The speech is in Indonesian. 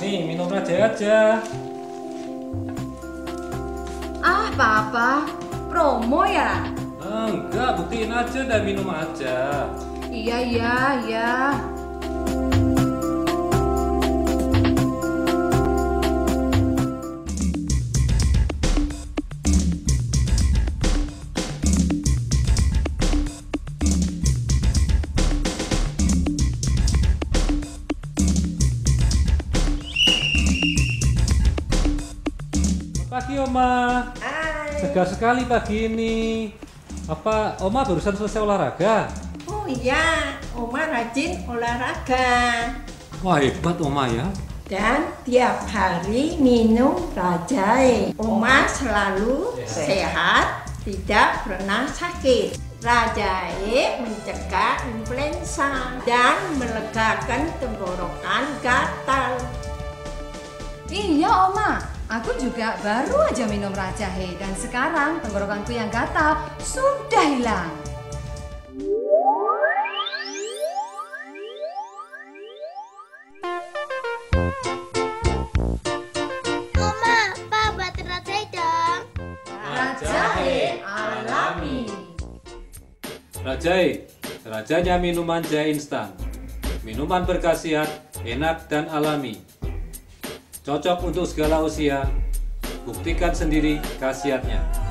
Nih, minum aja aja. Ah, Papa, promo ya? Enggak, buktiin aja dan minum aja. Iya, iya, iya. Pagi Oma, Hai. segar sekali pagi ini. Apa Oma barusan selesai olahraga? Oh iya, Oma rajin olahraga Wah hebat Oma ya. dan tiap hari minum Rajai. Oma selalu sehat, tidak pernah sakit. Rajai mencegah influenza dan melegakan tenggorokan gatal. Iya, Oma. Aku juga baru aja minum Rajahe dan sekarang tenggorokanku yang gatal sudah hilang. Oma, Pak, buat Rajai dong. Rajahe alami. Rajai, rajanya minuman jahe instan. Minuman berkhasiat, enak dan alami. Cocok untuk segala usia. Buktikan sendiri khasiatnya.